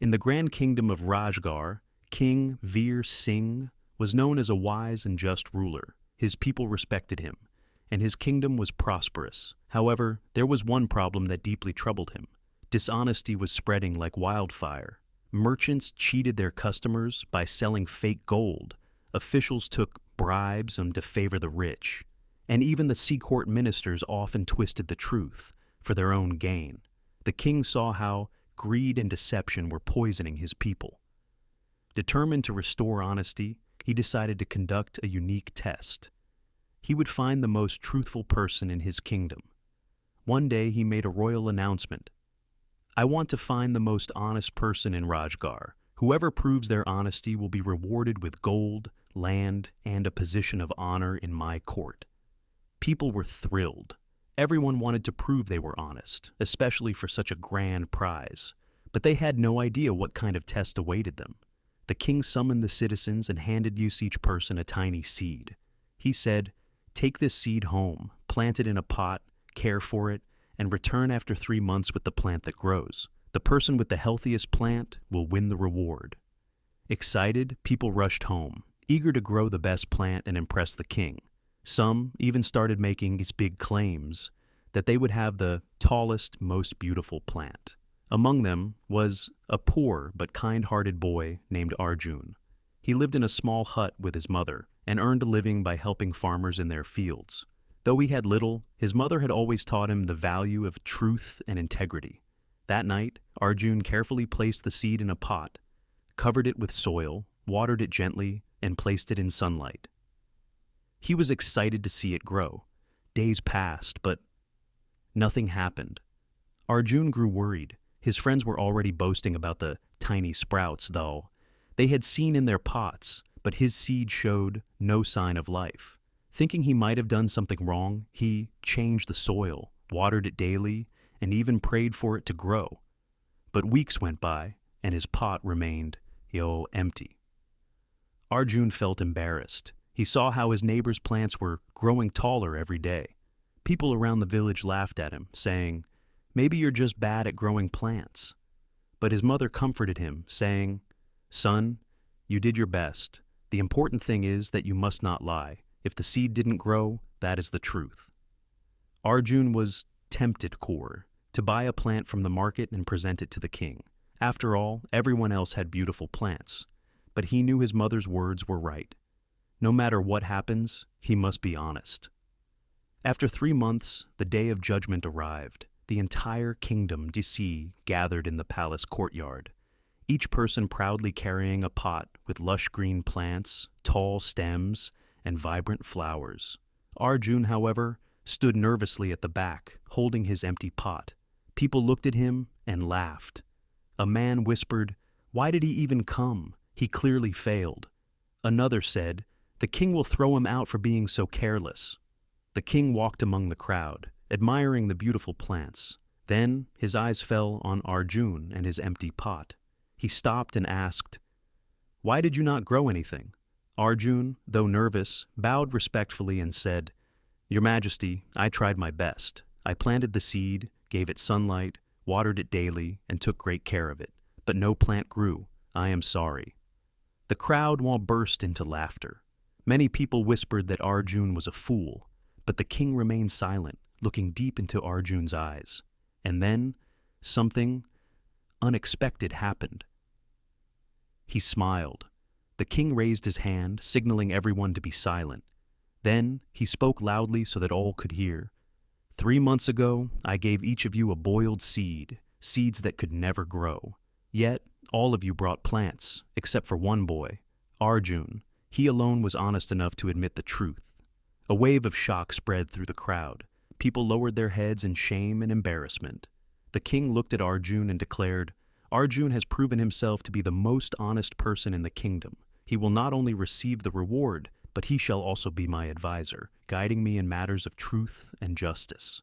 In the grand kingdom of Rajgarh, King Veer Singh was known as a wise and just ruler. His people respected him, and his kingdom was prosperous. However, there was one problem that deeply troubled him. Dishonesty was spreading like wildfire. Merchants cheated their customers by selling fake gold. Officials took bribes to favor the rich. And even the sea court ministers often twisted the truth for their own gain. The king saw how greed and deception were poisoning his people. Determined to restore honesty, he decided to conduct a unique test. He would find the most truthful person in his kingdom. One day he made a royal announcement. I want to find the most honest person in Rajgarh. Whoever proves their honesty will be rewarded with gold, land, and a position of honor in my court. People were thrilled. Everyone wanted to prove they were honest, especially for such a grand prize. But they had no idea what kind of test awaited them. The king summoned the citizens and handed each person a tiny seed. He said, "Take this seed home, plant it in a pot, care for it, and return after 3 months with the plant that grows. The person with the healthiest plant will win the reward." Excited, people rushed home, eager to grow the best plant and impress the king. Some even started making these big claims that they would have the tallest, most beautiful plant. Among them was a poor but kind-hearted boy named Arjun. He lived in a small hut with his mother and earned a living by helping farmers in their fields. Though he had little, his mother had always taught him the value of truth and integrity. That night, Arjun carefully placed the seed in a pot, covered it with soil, watered it gently, and placed it in sunlight. He was excited to see it grow. Days passed, but nothing happened. Arjun grew worried. His friends were already boasting about the tiny sprouts, though. They had seen in their pots, but his seed showed no sign of life. Thinking he might have done something wrong, he changed the soil, watered it daily, and even prayed for it to grow. But weeks went by, and his pot remained, empty. Arjun felt embarrassed. He saw how his neighbors' plants were growing taller every day. People around the village laughed at him, saying, "Maybe you're just bad at growing plants." But his mother comforted him, saying, "Son, you did your best. The important thing is that you must not lie. If the seed didn't grow, that is the truth." Arjun was tempted to buy a plant from the market and present it to the king. After all, everyone else had beautiful plants. But he knew his mother's words were right. No matter what happens, he must be honest. After 3 months, the day of judgment arrived. The entire kingdom gathered in the palace courtyard, each person proudly carrying a pot with lush green plants, tall stems, and vibrant flowers. Arjun, however, stood nervously at the back, holding his empty pot. People looked at him and laughed. A man whispered, "Why did he even come? He clearly failed." Another said, "The king will throw him out for being so careless." The king walked among the crowd, admiring the beautiful plants. Then his eyes fell on Arjun and his empty pot. He stopped and asked, "Why did you not grow anything?" Arjun, though nervous, bowed respectfully and said, "Your Majesty, I tried my best. I planted the seed, gave it sunlight, watered it daily, and took great care of it. But no plant grew. I am sorry." The crowd burst into laughter. Many people whispered that Arjun was a fool, but the king remained silent, looking deep into Arjun's eyes. And then, something unexpected happened. He smiled. The king raised his hand, signaling everyone to be silent. Then he spoke loudly so that all could hear. 3 months ago, I gave each of you a boiled seed, seeds that could never grow. Yet, all of you brought plants, except for one boy, Arjun. He alone was honest enough to admit the truth. A wave of shock spread through the crowd. People lowered their heads in shame and embarrassment. The king looked at Arjun and declared, "Arjun has proven himself to be the most honest person in the kingdom. He will not only receive the reward, but he shall also be my advisor, guiding me in matters of truth and justice."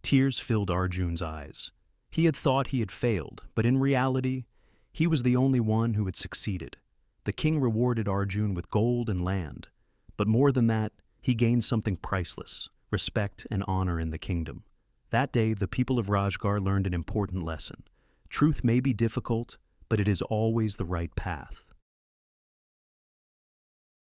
Tears filled Arjun's eyes. He had thought he had failed, but in reality, he was the only one who had succeeded. The king rewarded Arjun with gold and land, but more than that, he gained something priceless: respect and honor in the kingdom. That day, the people of Rajgarh learned an important lesson. Truth may be difficult, but it is always the right path.